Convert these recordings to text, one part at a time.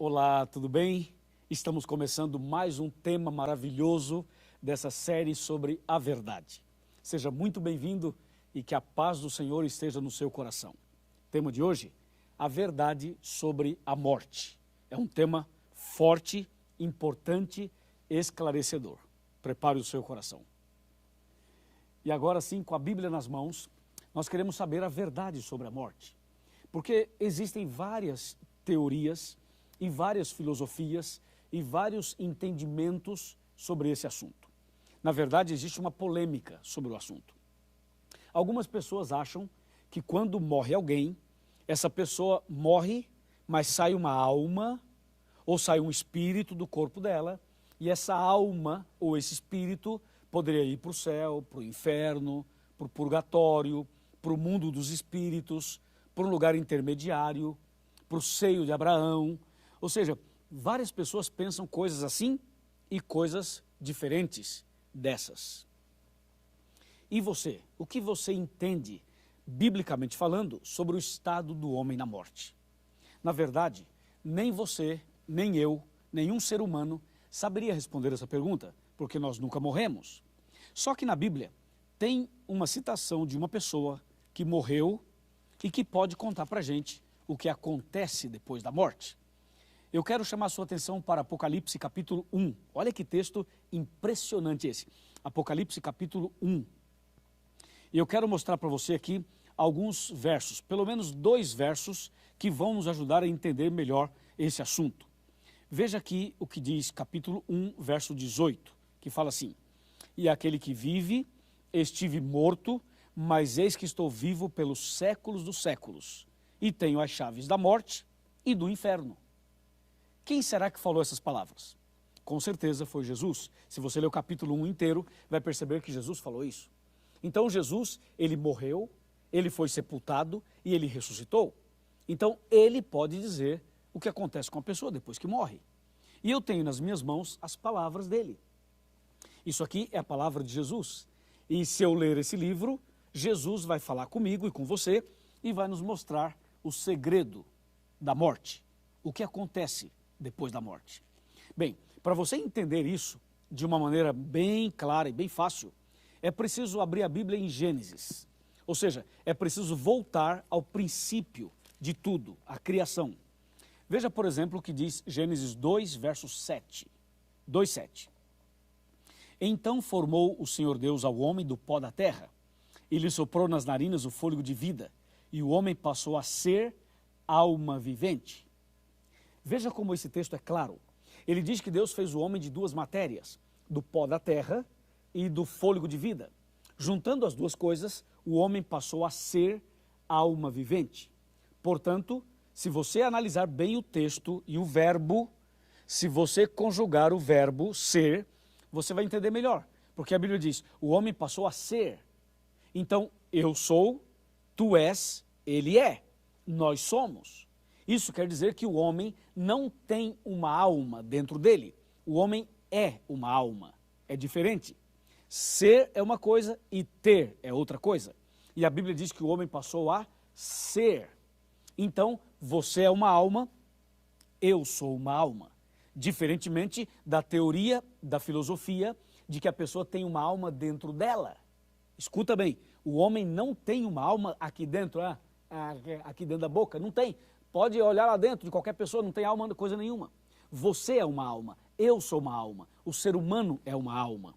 Olá, tudo bem? Estamos começando mais um tema maravilhoso dessa série sobre a verdade. Seja muito bem-vindo e que a paz do Senhor esteja no seu coração. Tema de hoje, a verdade sobre a morte. É um tema forte, importante, esclarecedor. Prepare o seu coração. E agora sim, com a Bíblia nas mãos, nós queremos saber a verdade sobre a morte. Porque existem várias teorias e várias filosofias e vários entendimentos sobre esse assunto. Na verdade, existe uma polêmica sobre o assunto. Algumas pessoas acham que quando morre alguém, essa pessoa morre, mas sai uma alma ou sai um espírito do corpo dela, e essa alma ou esse espírito poderia ir para o céu, para o inferno, para o purgatório, para o mundo dos espíritos, para um lugar intermediário, para o seio de Abraão. Ou seja, várias pessoas pensam coisas assim e coisas diferentes dessas. E você? O que você entende, biblicamente falando, sobre o estado do homem na morte? Na verdade, nem você, nem eu, nenhum ser humano saberia responder essa pergunta, porque nós nunca morremos. Só que na Bíblia tem uma citação de uma pessoa que morreu e que pode contar para a gente o que acontece depois da morte. Eu quero chamar a sua atenção para Apocalipse capítulo 1. Olha que texto impressionante esse. Apocalipse capítulo 1. E eu quero mostrar para você aqui alguns versos, pelo menos 2 versos, que vão nos ajudar a entender melhor esse assunto. Veja aqui o que diz capítulo 1, verso 18, que fala assim: E aquele que vive, estive morto, mas eis que estou vivo pelos séculos dos séculos, e tenho as chaves da morte e do inferno. Quem será que falou essas palavras? Com certeza foi Jesus. Se você ler o capítulo 1 inteiro, vai perceber que Jesus falou isso. Então Jesus, ele morreu, ele foi sepultado e ele ressuscitou. Então ele pode dizer o que acontece com a pessoa depois que morre. E eu tenho nas minhas mãos as palavras dele. Isso aqui é a palavra de Jesus. E se eu ler esse livro, Jesus vai falar comigo e com você e vai nos mostrar o segredo da morte. O que acontece depois da morte. Bem, para você entender isso de uma maneira bem clara e bem fácil, é preciso abrir a Bíblia em Gênesis. Ou seja, é preciso voltar ao princípio de tudo, a criação. Veja, por exemplo, o que diz Gênesis 2, verso 7. 2:7. Então formou o Senhor Deus ao homem do pó da terra, e lhe soprou nas narinas o fôlego de vida, e o homem passou a ser alma vivente. Veja como esse texto é claro. Ele diz que Deus fez o homem de 2 matérias, do pó da terra e do fôlego de vida. Juntando as 2 coisas, o homem passou a ser alma vivente. Portanto, se você analisar bem o texto e o verbo, se você conjugar o verbo ser, você vai entender melhor. Porque a Bíblia diz, o homem passou a ser. Então, eu sou, tu és, ele é, nós somos. Isso quer dizer que o homem não tem uma alma dentro dele. O homem é uma alma. É diferente. Ser é uma coisa e ter é outra coisa. E a Bíblia diz que o homem passou a ser. Então, você é uma alma, eu sou uma alma. Diferentemente da teoria, da filosofia, de que a pessoa tem uma alma dentro dela. Escuta bem, o homem não tem uma alma aqui dentro, aqui dentro da boca, não tem. Pode olhar lá dentro de qualquer pessoa, não tem alma, coisa nenhuma. Você é uma alma, eu sou uma alma, o ser humano é uma alma.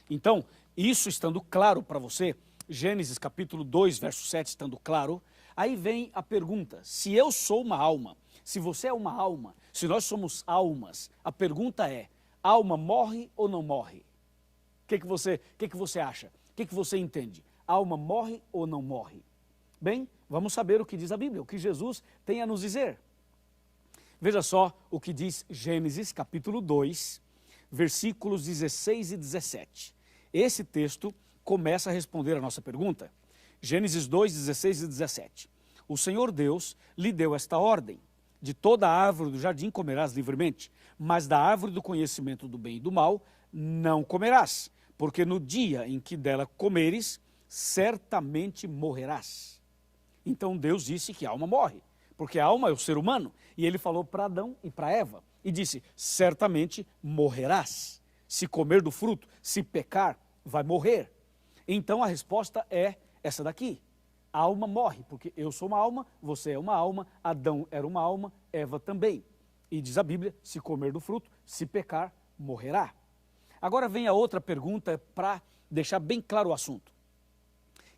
Então, isso estando claro para você, Gênesis capítulo 2, verso 7 estando claro, aí vem a pergunta, se eu sou uma alma, se você é uma alma, se nós somos almas, a pergunta é, a alma morre ou não morre? O que você acha? O que você entende? A alma morre ou não morre? Bem, vamos saber o que diz a Bíblia, o que Jesus tem a nos dizer. Veja só o que diz Gênesis capítulo 2, versículos 16 e 17. Esse texto começa a responder a nossa pergunta. Gênesis 2, 16 e 17. O Senhor Deus lhe deu esta ordem: de toda a árvore do jardim comerás livremente, mas da árvore do conhecimento do bem e do mal não comerás, porque no dia em que dela comeres, certamente morrerás. Então Deus disse que a alma morre. porque a alma é o ser humano. E ele falou para Adão e para Eva, e disse, certamente morrerás. Se comer do fruto, se pecar, vai morrer. Então a resposta é essa daqui. A alma morre, porque eu sou uma alma, você é uma alma, Adão era uma alma, Eva também. E diz a Bíblia, se comer do fruto, se pecar, morrerá. Agora vem a outra pergunta para deixar bem claro o assunto.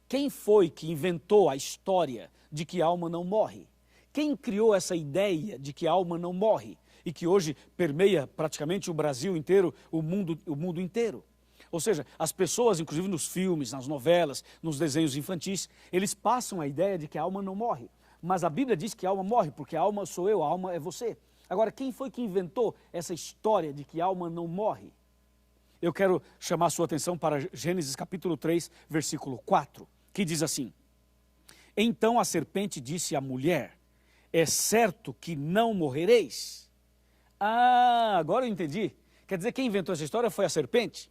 Quem foi que inventou a história de que a alma não morre? Quem criou essa ideia de que a alma não morre e que hoje permeia praticamente o Brasil inteiro, o mundo inteiro? Ou seja, as pessoas, inclusive nos filmes, nas novelas, nos desenhos infantis, eles passam a ideia de que a alma não morre. Mas a Bíblia diz que a alma morre, porque a alma sou eu, a alma é você. Agora, quem foi que inventou essa história de que a alma não morre? Eu quero chamar a sua atenção para Gênesis capítulo 3, versículo 4, que diz assim, então a serpente disse à mulher, é certo que não morrereis? Ah, agora eu entendi. Quer dizer, quem inventou essa história foi a serpente?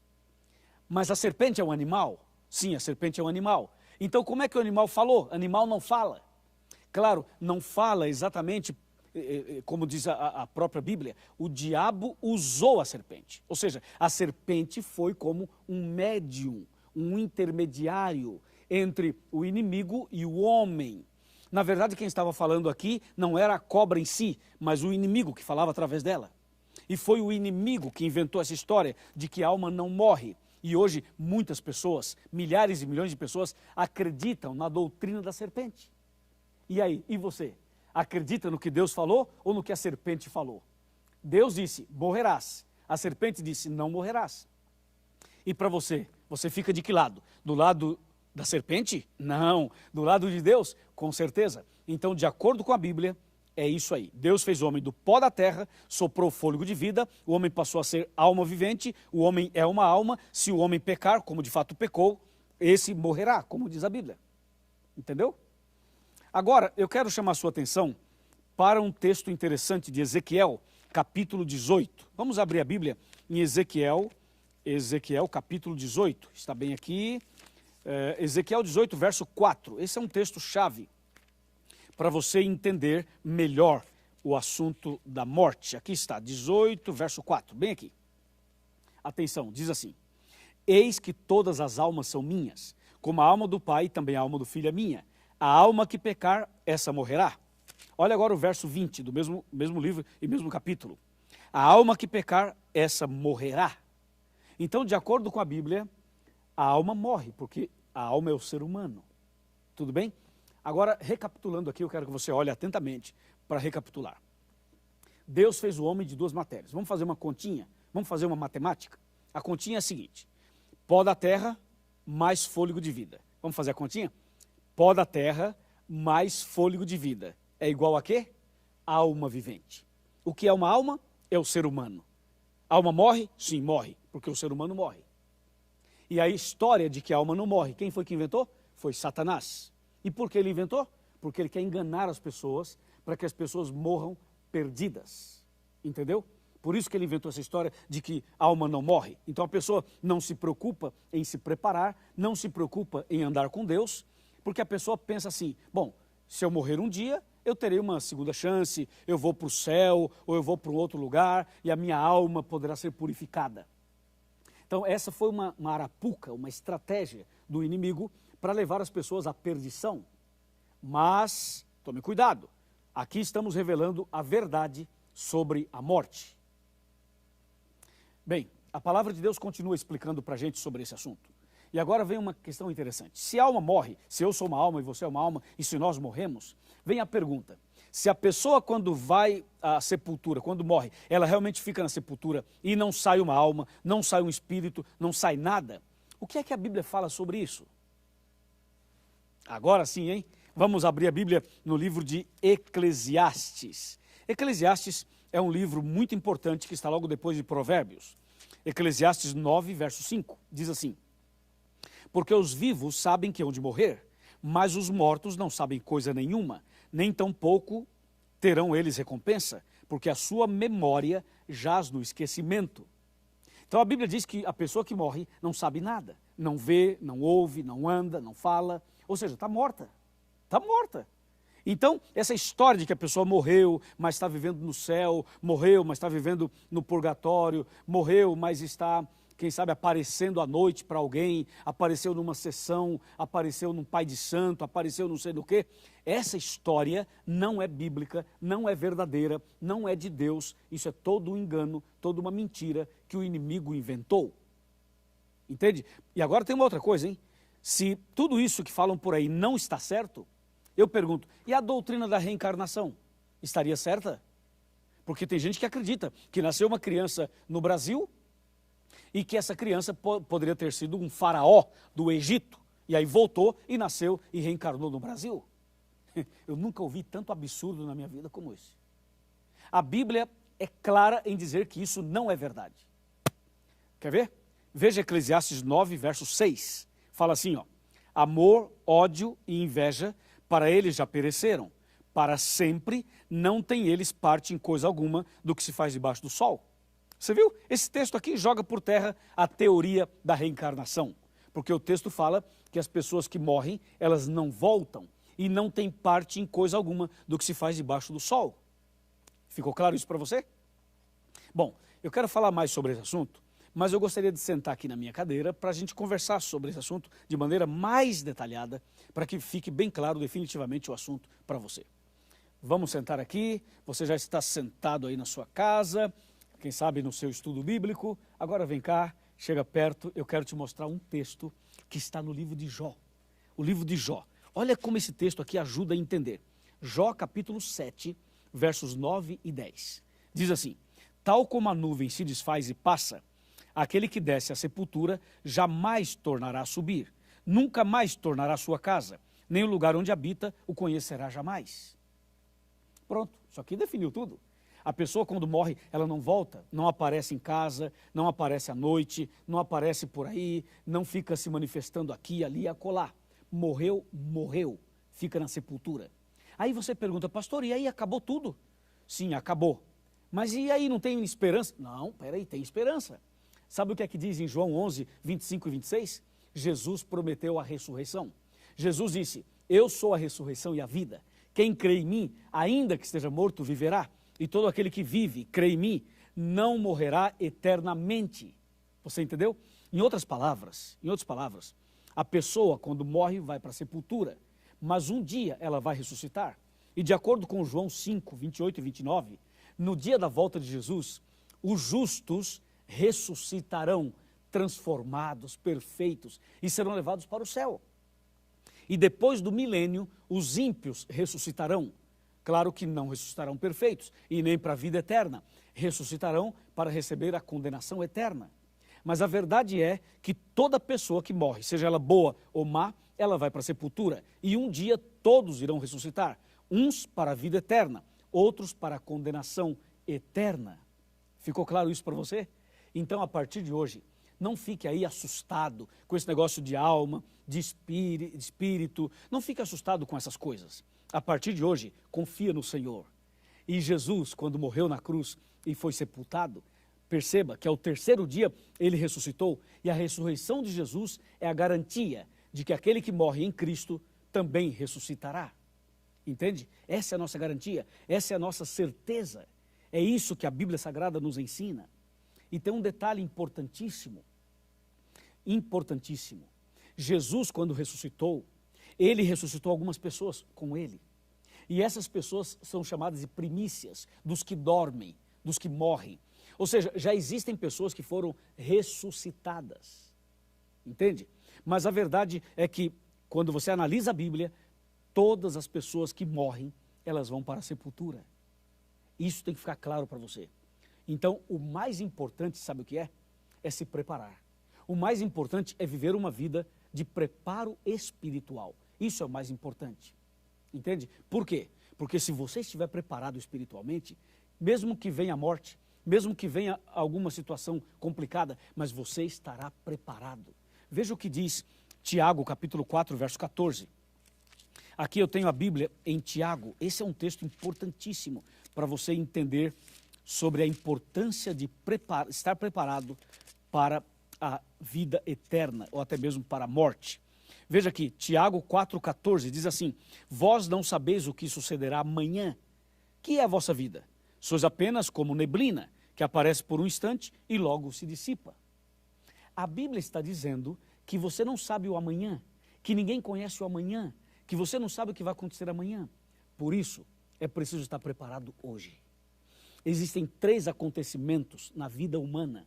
Mas a serpente é um animal? Sim, a serpente é um animal. Então como é que o animal falou? Animal não fala. Claro, não fala exatamente como diz a própria Bíblia, o diabo usou a serpente. Ou seja, a serpente foi como um médium, um intermediário entre o inimigo e o homem. Na verdade, quem estava falando aqui não era a cobra em si, mas o inimigo que falava através dela. E foi o inimigo que inventou essa história de que a alma não morre. E hoje muitas pessoas, milhares e milhões de pessoas, acreditam na doutrina da serpente. E aí, e você? Acredita no que Deus falou ou no que a serpente falou? Deus disse, morrerás. A serpente disse, não morrerás. E para você, você fica de que lado? Do lado da serpente? Não. Do lado de Deus? Com certeza. Então, de acordo com a Bíblia, é isso aí. Deus fez o homem do pó da terra, soprou fôlego de vida, o homem passou a ser alma vivente, o homem é uma alma, se o homem pecar, como de fato pecou, esse morrerá, como diz a Bíblia. Entendeu? Agora, eu quero chamar a sua atenção para um texto interessante de Ezequiel, capítulo 18. Vamos abrir a Bíblia em Ezequiel capítulo 18. Está bem aqui. Ezequiel 18, verso 4. Esse é um texto-chave para você entender melhor o assunto da morte. Aqui está, 18, verso 4, bem aqui. Atenção, diz assim, eis que todas as almas são minhas, como a alma do Pai, também a alma do Filho é minha. A alma que pecar, essa morrerá. Olha agora o verso 20 do mesmo livro e mesmo capítulo. A alma que pecar, essa morrerá. Então, de acordo com a Bíblia, a alma morre, porque a alma é o ser humano. Tudo bem? Agora, recapitulando aqui, eu quero que você olhe atentamente para recapitular. Deus fez o homem de duas matérias. Vamos fazer uma continha? Vamos fazer uma matemática? A continha é a seguinte, pó da terra mais fôlego de vida. Vamos fazer a continha? Pó da terra mais fôlego de vida. É igual a quê? Alma vivente. O que é uma alma? É o ser humano. A alma morre? Sim, morre, porque o ser humano morre. E a história de que a alma não morre, quem foi que inventou? Foi Satanás. E por que ele inventou? Porque ele quer enganar as pessoas, para que as pessoas morram perdidas. Entendeu? Por isso que ele inventou essa história de que a alma não morre. Então a pessoa não se preocupa em se preparar, não se preocupa em andar com Deus, porque a pessoa pensa assim, bom, se eu morrer um dia, eu terei uma segunda chance, eu vou para o céu, ou eu vou para um outro lugar, e a minha alma poderá ser purificada. Então essa foi uma arapuca, uma estratégia do inimigo para levar as pessoas à perdição. Mas, tome cuidado, aqui estamos revelando a verdade sobre a morte. Bem, a palavra de Deus continua explicando para a gente sobre esse assunto. E agora vem uma questão interessante. Se a alma morre, se eu sou uma alma e você é uma alma, e se nós morremos, vem a pergunta. Se a pessoa quando vai à sepultura, quando morre, ela realmente fica na sepultura e não sai uma alma, não sai um espírito, não sai nada, o que é que a Bíblia fala sobre isso? Agora sim, hein? Vamos abrir a Bíblia no livro de Eclesiastes. Eclesiastes é um livro muito importante que está logo depois de Provérbios. Eclesiastes 9, verso 5, diz assim, porque os vivos sabem que hão de morrer, mas os mortos não sabem coisa nenhuma, nem tampouco terão eles recompensa, porque a sua memória jaz no esquecimento. Então a Bíblia diz que a pessoa que morre não sabe nada, não vê, não ouve, não anda, não fala, ou seja, está morta, está morta. Então, essa história de que a pessoa morreu, mas está vivendo no céu, morreu, mas está vivendo no purgatório, morreu, mas está, quem sabe, aparecendo à noite para alguém, apareceu numa sessão, apareceu num pai de santo, apareceu não sei do quê. Essa história não é bíblica, não é verdadeira, não é de Deus. Isso é todo um engano, toda uma mentira que o inimigo inventou. Entende? E agora tem uma outra coisa, hein? Se tudo isso que falam por aí não está certo, eu pergunto, e a doutrina da reencarnação? Estaria certa? Porque tem gente que acredita que nasceu uma criança no Brasil e que essa criança poderia ter sido um faraó do Egito, e aí voltou e nasceu e reencarnou no Brasil. Eu nunca ouvi tanto absurdo na minha vida como esse. A Bíblia é clara em dizer que isso não é verdade. Quer ver? Veja Eclesiastes 9, verso 6. Fala assim, ó: amor, ódio e inveja, para eles já pereceram. Para sempre não tem eles parte em coisa alguma do que se faz debaixo do sol. Você viu? Esse texto aqui joga por terra a teoria da reencarnação. Porque o texto fala que as pessoas que morrem, elas não voltam e não têm parte em coisa alguma do que se faz debaixo do sol. Ficou claro isso para você? Bom, eu quero falar mais sobre esse assunto, mas eu gostaria de sentar aqui na minha cadeira para a gente conversar sobre esse assunto de maneira mais detalhada, para que fique bem claro definitivamente o assunto para você. Vamos sentar aqui, você já está sentado aí na sua casa, quem sabe no seu estudo bíblico. Agora vem cá, chega perto, eu quero te mostrar um texto que está no livro de Jó. O livro de Jó. Olha como esse texto aqui ajuda a entender. Jó capítulo 7, versos 9 e 10. Diz assim: tal como a nuvem se desfaz e passa, aquele que desce à sepultura jamais tornará a subir, nunca mais tornará a sua casa, nem o lugar onde habita o conhecerá jamais. Pronto, isso aqui definiu tudo. A pessoa quando morre, ela não volta, não aparece em casa, não aparece à noite, não aparece por aí, não fica se manifestando aqui, ali e acolá. Morreu, morreu, fica na sepultura. Aí você pergunta, pastor, e aí acabou tudo? Sim, acabou. Mas e aí, não tem esperança? Não, peraí, tem esperança. Sabe o que é que diz em João 11, 25 e 26? Jesus prometeu a ressurreição. Jesus disse, eu sou a ressurreição e a vida. Quem crê em mim, ainda que esteja morto, viverá. E todo aquele que vive, crê em mim, não morrerá eternamente. Você entendeu? Em outras palavras, a pessoa quando morre vai para a sepultura, mas um dia ela vai ressuscitar. E de acordo com João 5, 28 e 29, no dia da volta de Jesus, os justos ressuscitarão, transformados, perfeitos, e serão levados para o céu. E depois do milênio, os ímpios ressuscitarão. Claro que não ressuscitarão perfeitos, e nem para a vida eterna. Ressuscitarão para receber a condenação eterna. Mas a verdade é que toda pessoa que morre, seja ela boa ou má, ela vai para a sepultura. E um dia todos irão ressuscitar. Uns para a vida eterna, outros para a condenação eterna. Ficou claro isso para você? Então, a partir de hoje, não fique aí assustado com esse negócio de alma, de espírito. Não fique assustado com essas coisas. A partir de hoje, confia no Senhor. E Jesus, quando morreu na cruz e foi sepultado, perceba que ao terceiro dia ele ressuscitou, e a ressurreição de Jesus é a garantia de que aquele que morre em Cristo também ressuscitará. Entende? Essa é a nossa garantia, essa é a nossa certeza. É isso que a Bíblia Sagrada nos ensina. E tem um detalhe importantíssimo. Importantíssimo. Jesus, quando ressuscitou, ele ressuscitou algumas pessoas com ele. E essas pessoas são chamadas de primícias, dos que dormem, dos que morrem. Ou seja, já existem pessoas que foram ressuscitadas. Entende? Mas a verdade é que, quando você analisa a Bíblia, todas as pessoas que morrem, elas vão para a sepultura. Isso tem que ficar claro para você. Então, o mais importante, sabe o que é? É se preparar. O mais importante é viver uma vida de preparo espiritual. Isso é o mais importante. Entende? Por quê? Porque se você estiver preparado espiritualmente, mesmo que venha a morte, mesmo que venha alguma situação complicada, mas você estará preparado. Veja o que diz Tiago, capítulo 4, verso 14. Aqui eu tenho a Bíblia em Tiago. Esse é um texto importantíssimo para você entender sobre a importância de estar preparado para a vida eterna, ou até mesmo para a morte. Veja aqui, Tiago 4,14 diz assim: vós não sabeis o que sucederá amanhã. Que é a vossa vida? Sois apenas como neblina, que aparece por um instante e logo se dissipa. A Bíblia está dizendo que você não sabe o amanhã, que ninguém conhece o amanhã, que você não sabe o que vai acontecer amanhã. Por isso, é preciso estar preparado hoje. Existem 3 acontecimentos na vida humana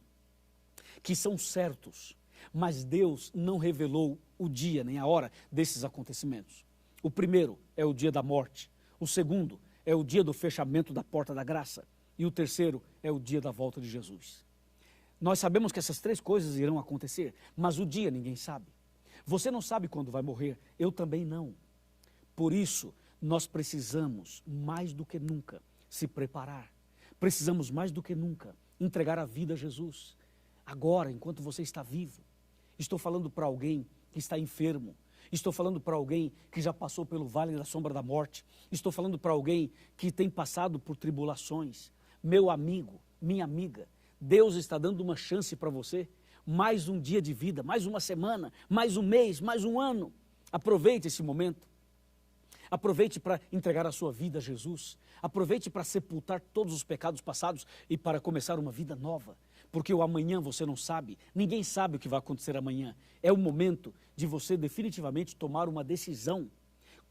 que são certos, mas Deus não revelou o dia nem a hora desses acontecimentos. O primeiro é o dia da morte, o segundo é o dia do fechamento da porta da graça e o terceiro é o dia da volta de Jesus. Nós sabemos que essas 3 coisas irão acontecer, mas o dia ninguém sabe. Você não sabe quando vai morrer, eu também não. Por isso, nós precisamos mais do que nunca se preparar. Precisamos mais do que nunca entregar a vida a Jesus. Agora, enquanto você está vivo. Estou falando para alguém que está enfermo. Estou falando para alguém que já passou pelo vale da sombra da morte. Estou falando para alguém que tem passado por tribulações. Meu amigo, minha amiga, Deus está dando uma chance para você. Mais um dia de vida, mais uma semana, mais um mês, mais um ano. Aproveite esse momento. Aproveite para entregar a sua vida a Jesus. Aproveite para sepultar todos os pecados passados e para começar uma vida nova. Porque o amanhã você não sabe, ninguém sabe o que vai acontecer amanhã. É o momento de você definitivamente tomar uma decisão.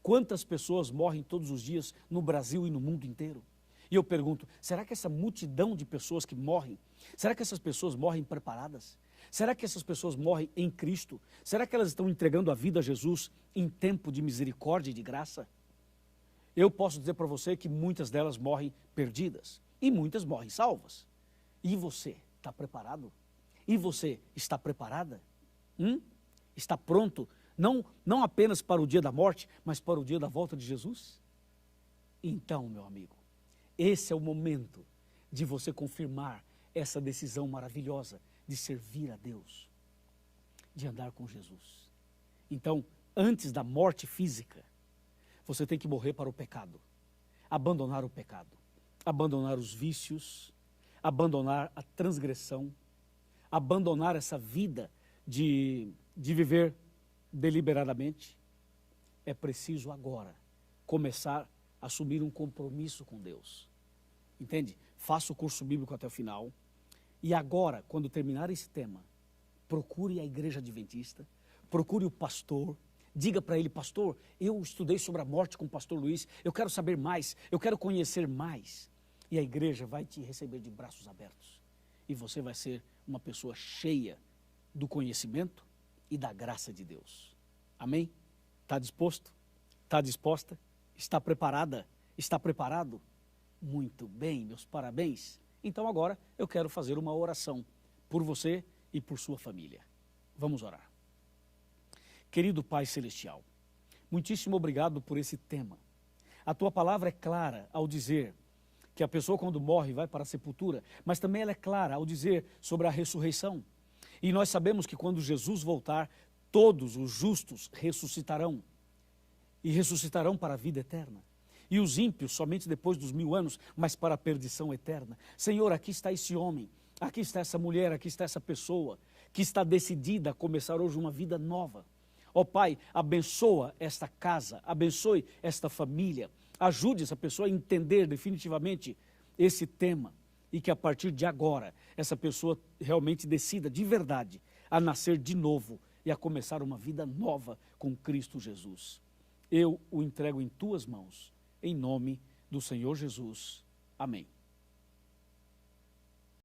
Quantas pessoas morrem todos os dias no Brasil e no mundo inteiro? E eu pergunto, será que essa multidão de pessoas que morrem, será que essas pessoas morrem preparadas? Será que essas pessoas morrem em Cristo? Será que elas estão entregando a vida a Jesus em tempo de misericórdia e de graça? Eu posso dizer para você que muitas delas morrem perdidas e muitas morrem salvas. E você está preparado? E você está preparada? Está pronto? Não apenas para o dia da morte, mas para o dia da volta de Jesus? Então, meu amigo, esse é o momento de você confirmar essa decisão maravilhosa de servir a Deus, de andar com Jesus. Então, antes da morte física, você tem que morrer para o pecado, abandonar o pecado, abandonar os vícios, abandonar a transgressão, abandonar essa vida de viver deliberadamente. É preciso agora começar a assumir um compromisso com Deus. Entende? Faça o curso bíblico até o final. E agora, quando terminar esse tema, procure a igreja adventista, procure o pastor, diga para ele: pastor, eu estudei sobre a morte com o pastor Luiz, eu quero saber mais, eu quero conhecer mais. E a igreja vai te receber de braços abertos. E você vai ser uma pessoa cheia do conhecimento e da graça de Deus. Amém? Está disposto? Está disposta? Está preparada? Está preparado? Muito bem, meus parabéns. Então agora eu quero fazer uma oração por você e por sua família. Vamos orar. Querido Pai Celestial, muitíssimo obrigado por esse tema. A tua palavra é clara ao dizer que a pessoa quando morre vai para a sepultura, mas também ela é clara ao dizer sobre a ressurreição. E nós sabemos que quando Jesus voltar, todos os justos ressuscitarão e ressuscitarão para a vida eterna. E os ímpios somente depois dos 1000 anos, mas para a perdição eterna. Senhor, aqui está esse homem, aqui está essa mulher, aqui está essa pessoa que está decidida a começar hoje uma vida nova. Ó Pai, abençoa esta casa, abençoe esta família, ajude essa pessoa a entender definitivamente esse tema e que a partir de agora essa pessoa realmente decida de verdade a nascer de novo e a começar uma vida nova com Cristo Jesus. Eu o entrego em tuas mãos. Em nome do Senhor Jesus. Amém.